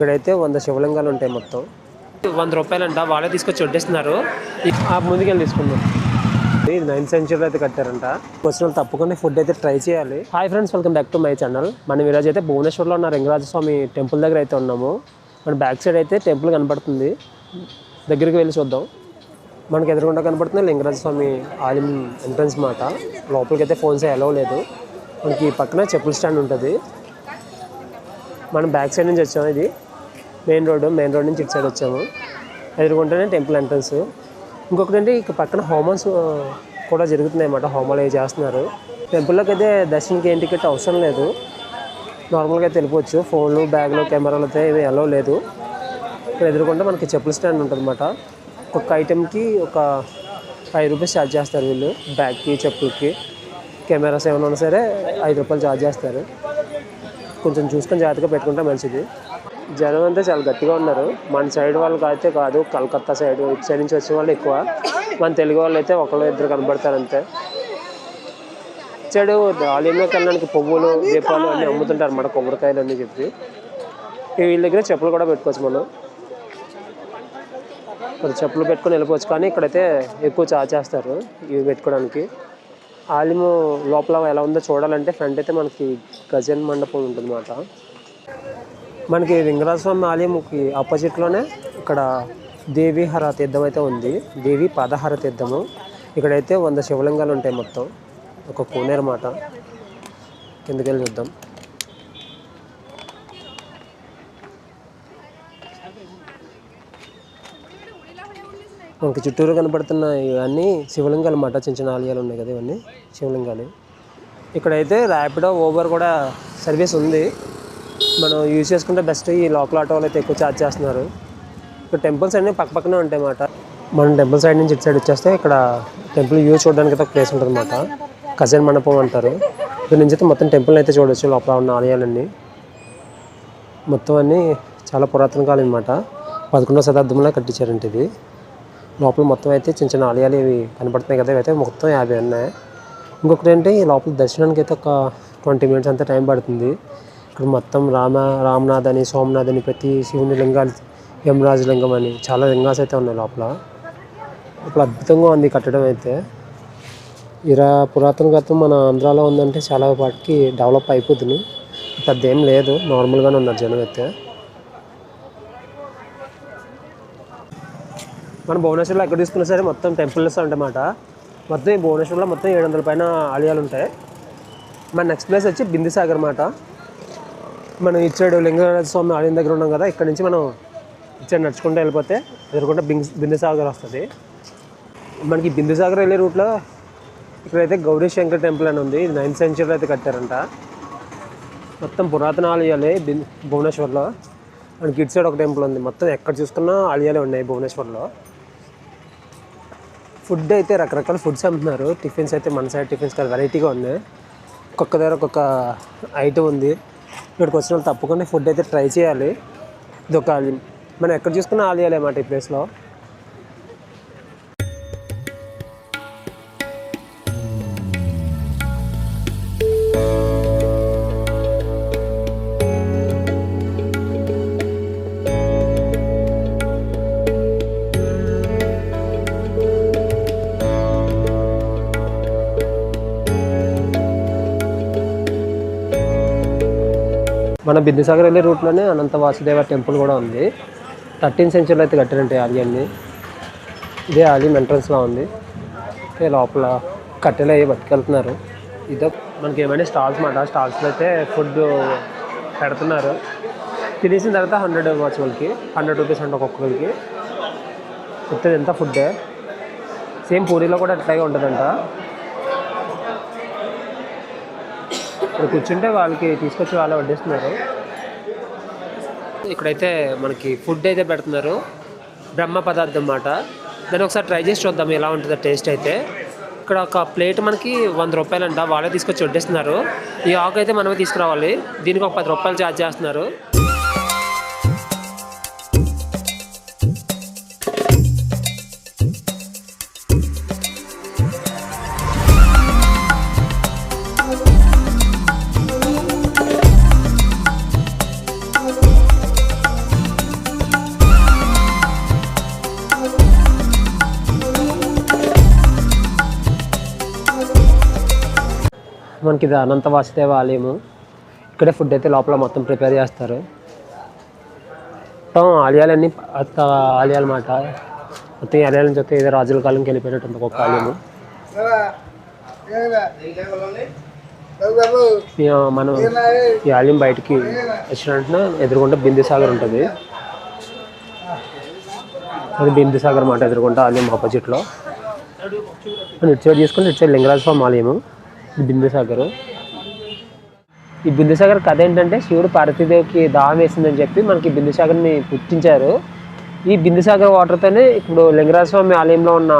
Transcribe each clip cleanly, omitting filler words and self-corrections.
ఇక్కడైతే 100 శివలింగాలు ఉంటాయి మొత్తం. 100 రూపాయలంట, వాళ్ళే తీసుకొచ్చి వడ్డిస్తున్నారు. ముందుకెళ్ళి తీసుకుందాం. ఇది 9th సెంచరీలో అయితే కట్టారంట. వచ్చిన వాళ్ళు తప్పకుండా ఫుడ్ అయితే ట్రై చేయాలి. Hi friends, welcome back to my channel. మనం ఈరోజు అయితే భువనేశ్వర్లో ఉన్న లింగరాజస్వామి టెంపుల్ దగ్గర అయితే ఉన్నాము. మన బ్యాక్ సైడ్ అయితే టెంపుల్ కనపడుతుంది. దగ్గరికి వెళ్ళి చూద్దాం. మనకి ఎదురుగుండా కనపడుతుంది లింగరాజస్వామి ఆలయం ఎంట్రన్స్ మాట. లోపలికి అయితే ఫోన్స్ అలౌ లేదు. మనకి పక్కన చెప్పుల స్టాండ్ ఉంటుంది. మనం బ్యాక్ సైడ్ నుంచి వచ్చాము. ఇది మెయిన్ రోడ్ నుంచి ఇటు సైడ్ వచ్చాము. ఎదురుగుంటేనే టెంపుల్ ఎంట్రన్స్. ఇంకొకటి అంటే ఇక పక్కన హోమన్స్ కూడా జరుగుతున్నాయి అన్నమాట. హోమాలు అవి చేస్తున్నారు. టెంపుల్లోకి అయితే దర్శనానికి ఏం టికెట్ అవసరం లేదు. నార్మల్గా అయితే వెళ్ళిపోవచ్చు. ఫోన్లు, బ్యాగ్లు, కెమెరాలు అయితే ఏమీ అలౌ లేదు. ఇక్కడ ఎదురుకుంటే మనకి చెప్పుల స్టాండ్ ఉంటుంది అన్నమాట. ఒక్కొక్క ఐటెంకి ఒక 5 రూపీస్ ఛార్జ్ చేస్తారు వీళ్ళు. బ్యాగ్కి, చెప్పులకి, కెమెరాస్ ఏమైనా ఉన్నా సరే 5 రూపాయలు ఛార్జ్ చేస్తారు. కొంచెం చూసుకొని జాగ్రత్తగా పెట్టుకుంటే మంచిది. జనం అంతా చాలా గట్టిగా ఉన్నారు. మన సైడ్ వాళ్ళకి అయితే కాదు, కలకత్తా సైడ్ ఇటు సైడ్ నుంచి వచ్చే వాళ్ళు ఎక్కువ. మన తెలుగు వాళ్ళు అయితే ఒకళ్ళు ఇద్దరు కనబడతారు అంతే. సైడ్ ఆలయంలోకి వెళ్ళడానికి పువ్వులు, దీపాలు అన్నీ అమ్ముతుంటారు అన్నమాట, కొబ్బరికాయలు అన్నీ చెప్పి. వీళ్ళ దగ్గర చెప్పులు కూడా పెట్టుకోవచ్చు. మనం మరి చెప్పులు పెట్టుకొని వెళ్ళిపోవచ్చు. కానీ ఇక్కడైతే ఎక్కువ ఛార్జ్ చేస్తారు ఇవి పెట్టుకోవడానికి. ఆలయము లోపల ఎలా ఉందో చూడాలంటే ఫ్రంట్ అయితే మనకి గజన మండపం ఉంటుంది అన్నమాట. మనకి లింగరాజస్వామి ఆలయంకి ఆపోజిట్లోనే ఇక్కడ దేవీహర తీర్థం అయితే ఉంది. దేవి పాదహార తీర్థము. ఇక్కడైతే 100 శివలింగాలు ఉంటాయి మొత్తం. ఒక కోనేరు మాట. కిందకెళ్ళి చూద్దాం. మనకి చుట్టూరు కనబడుతున్న ఇవన్నీ శివలింగాలు అన్నమాట. చిన్న చిన్న ఆలయాలు ఉన్నాయి కదా, ఇవన్నీ శివలింగాలు. ఇక్కడైతే ర్యాపిడో, ఊబర్ కూడా సర్వీస్ ఉంది. మనం యూజ్ చేసుకుంటే బెస్ట్. ఈ లోకల్ ఆటో వాళ్ళు అయితే ఎక్కువ ఛార్జ్ చేస్తున్నారు. ఇక్కడ టెంపుల్స్ అన్నీ పక్కనే ఉంటాయి అన్నమాట. మనం టెంపుల్ సైడ్ నుంచి ఇటు సైడ్ వచ్చేస్తే ఇక్కడ టెంపుల్ వ్యూ చూడడానికి అయితే ఒక ప్లేస్ ఉంటుంది అన్నమాట. గజన మండపం అంటారు. ఇక్కడ నుంచి అయితే మొత్తం టెంపుల్ అయితే చూడవచ్చు. లోపల ఉన్న ఆలయాలన్నీ మొత్తం అన్నీ చాలా పురాతన కాలం అన్నమాట. 11వ శతాబ్దంలో కట్టించారంటే ఇది. లోపల మొత్తం అయితే చిన్న చిన్న ఆలయాలు ఇవి కనపడుతున్నాయి కదా, ఇవైతే మొత్తం 50 ఉన్నాయి. ఇంకొకటి ఏంటి, లోపల దర్శనానికి అయితే ఒక 20 మినిట్స్ అంతా టైం పడుతుంది. ఇక్కడ మొత్తం రామనాథ్ అని, సోమనాథ్ అని, ప్రతి శివుని లింగాలు, యమరాజు లింగం అని చాలా లింగాలు అయితే ఉన్నాయి లోపల. ఇప్పుడు అద్భుతంగా ఉంది కట్టడం అయితే. ఇలా పురాతన గతం మన ఆంధ్రాలో ఉందంటే చాలా వాటికి డెవలప్ అయిపోతుంది. పెద్ద ఏం లేదు, నార్మల్గానే ఉన్నారు జనం అయితే. మన భువనేశ్వర్లో ఎక్కడ తీసుకున్నా సరే మొత్తం టెంపుల్స్ అన్నమాట. మొత్తం ఈ భువనేశ్వర్లో మొత్తం 700 పైన ఆలయాలు ఉంటాయి. మన నెక్స్ట్ ప్లేస్ వచ్చి బిందుసాగర్ అన్నమాట. మనం ఇటు సైడ్ లింగరాజస్వామి ఆలయం దగ్గర ఉన్నాం కదా, ఇక్కడ నుంచి మనం ఇటు సైడ్ నడుచుకుంటూ వెళ్ళిపోతే ఎదురుకుంటే బిందుసాగర్ వస్తుంది. మనకి బిందుసాగర్ వెళ్ళే రూట్లో ఇక్కడైతే గౌరీ శంకర్ టెంపుల్ అని ఉంది. ఇది 9th సెంచరీలో అయితే కట్టారంట. మొత్తం పురాతన ఆలయాలే భువనేశ్వర్లో. మనకి ఇటు సైడ్ ఒక టెంపుల్ ఉంది. మొత్తం ఎక్కడ చూసుకున్నా ఆలయాలే ఉన్నాయి భువనేశ్వర్లో. ఫుడ్ అయితే రకరకాల ఫుడ్స్ అమ్ముతున్నారు. టిఫిన్స్ అయితే మన సైడ్ టిఫిన్స్ కాదు, వెరైటీగా ఉన్నాయి. ఒక్కొక్క దగ్గర ఒక్కొక్క ఐటమ్ ఉంది. ఇక్కడికి వచ్చిన వాళ్ళు తప్పకుండా ఫుడ్ అయితే ట్రై చేయాలి. ఇది ఒక ఆలయం. మనం ఎక్కడ చూసుకున్న ఆలయాలే అన్నమాట ఈ ప్లేస్లో. మన బిందుసాగర్ వెళ్ళే రూట్లోనే అనంత వాసుదేవ టెంపుల్ కూడా ఉంది. 13th సెంచరీలో అయితే కట్టారంటే ఆలయాన్ని. ఇదే ఆలయం ఎంట్రన్స్లో ఉంది. లోపల కట్టెలు అవి పట్టుకెళ్తున్నారు. ఇదో మనకి ఏమైనా స్టాల్స్ మాట. స్టాల్స్లో అయితే ఫుడ్ పెడుతున్నారు. తినేసిన తర్వాత 100 వాచ్ వాళ్ళకి 100 రూపీస్ అంటే ఒక్కొక్కరికి. చెప్తే ఎంత ఫుడ్డే సేమ్ పూరీలో కూడా అట్లాగే ఉంటుందంట. ఇక్కడ కూర్చుంటే వాళ్ళకి తీసుకొచ్చి వాళ్ళే వడ్డిస్తున్నారు. ఇక్కడైతే మనకి ఫుడ్ అయితే పెడుతున్నారు. బ్రహ్మ పదార్థం అన్నమాట. దాన్ని ఒకసారి ట్రై చేసి చూద్దాం ఎలా ఉంటుందో టేస్ట్ అయితే. ఇక్కడ ఒక ప్లేట్ మనకి 100 రూపాయలంట, వాళ్ళే తీసుకొచ్చి వడ్డిస్తున్నారు. ఈ ఆకు అయితే మనమే తీసుకురావాలి. దీనికి ఒక 10 రూపాయలు ఛార్జ్ చేస్తున్నారు. మనకి ఇది అనంత వాసుదేవ ఆలయము. ఇక్కడే ఫుడ్ అయితే లోపల మొత్తం ప్రిపేర్ చేస్తారు. మొత్తం ఆలయాలన్నీ ఆలయాలు అన్నమాట. మొత్తం ఈ ఆలయాల నుంచి వస్తే ఏదో రాజుల కాలంకి వెళ్ళిపోయినట్టు ఒక్కొక్క ఆలయము. మనం ఈ ఆలయం బయటికి వచ్చినట్టు ఎదురుకుంటే బిందుసాగర్ ఉంటుంది. అది బిందుసాగర్ మాట ఎదురుకుంటా ఆలయం ఆపోజిట్లో. ఇటు సైడ్ తీసుకుంటే ఇటు సైడ్ లింగరాజ స్వామి ఆలయము. ఇది బిందుసాగర్. ఈ బిందుసాగర్ కథ ఏంటంటే శివుడు పార్వతీదేవికి దాహం వేసిందని చెప్పి మనకి బిందుసాగర్ని పుట్టించారు. ఈ బిందుసాగర్ వాటర్తోనే ఇప్పుడు లింగరాజ స్వామి ఆలయంలో ఉన్న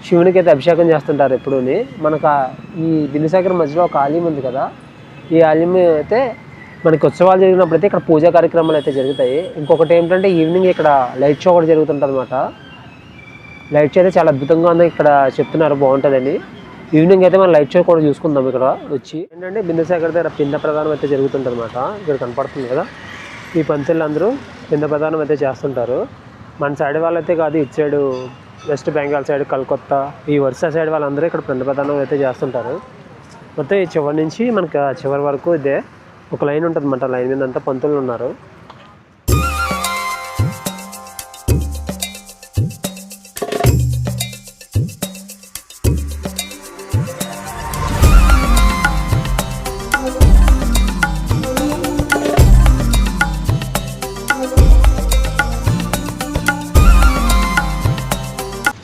శివునికి అయితే అభిషేకం చేస్తుంటారు ఎప్పుడూని. మనకు ఈ బిందుసాగర్ మధ్యలో ఒక ఆలయం ఉంది కదా, ఈ ఆలయం అయితే మనకి ఉత్సవాలు జరిగినప్పుడు అయితే ఇక్కడ పూజా కార్యక్రమాలు అయితే జరుగుతాయి. ఇంకొకటి ఏంటంటే ఈవినింగ్ ఇక్కడ లైట్ షో కూడా జరుగుతుంటుంది అనమాట. లైట్ షో అయితే చాలా అద్భుతంగా ఉంది, ఇక్కడ చెప్తున్నారు బాగుంటుందని. ఈవినింగ్ అయితే మనం లైట్ షో కూడా చూసుకుందాం. ఇక్కడ వచ్చి ఏంటంటే బిందుసాగర్ దగ్గర పిండ ప్రదానం అయితే జరుగుతుంటుంది అనమాట. ఇక్కడ కనపడుతుంది కదా, ఈ పంతులు అందరూ పిండ ప్రదానం అయితే చేస్తుంటారు. మన సైడ్ వాళ్ళైతే కాదు, ఇటు side west Bengal side, Calcutta, ఈ ఒరిస్సా సైడ్ వాళ్ళందరూ ఇక్కడ పిండ ప్రదానం అయితే చేస్తుంటారు. మొత్తం ఈ చివరి నుంచి మనకి చివరి వరకు ఇదే ఒక లైన్ ఉంటుంది అన్నమాట. లైన్ మీద అంతా పంతులు ఉన్నారు.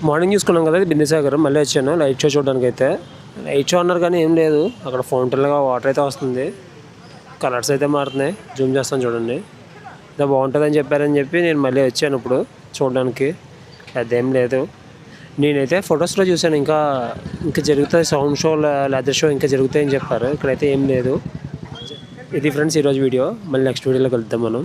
మార్నింగ్ చూసుకున్నాం కదా బిందుసాగర్. మళ్ళీ వచ్చాను లైట్ షో చూడడానికి. అయితే లైట్ షో అన్నారు కానీ ఏం లేదు, అక్కడ ఫౌంటైన్గా వాటర్ అయితే వస్తుంది, కలర్స్ అయితే మారుతున్నాయి. జూమ్ చేస్తాను చూడండి. ఇదే బాగుంటుందని చెప్పారని చెప్పి నేను మళ్ళీ వచ్చాను ఇప్పుడు చూడడానికి. అదేం లేదు, నేనైతే ఫొటోస్లో చూశాను. ఇంకా జరుగుతాయి సౌండ్ షో, లెదర్ షో ఇంకా జరుగుతాయని చెప్పారు. ఇక్కడైతే ఏం లేదు. ఇది ఫ్రెండ్స్ ఈరోజు వీడియో. మళ్ళీ నెక్స్ట్ వీడియోలో కలుద్దాం మనం.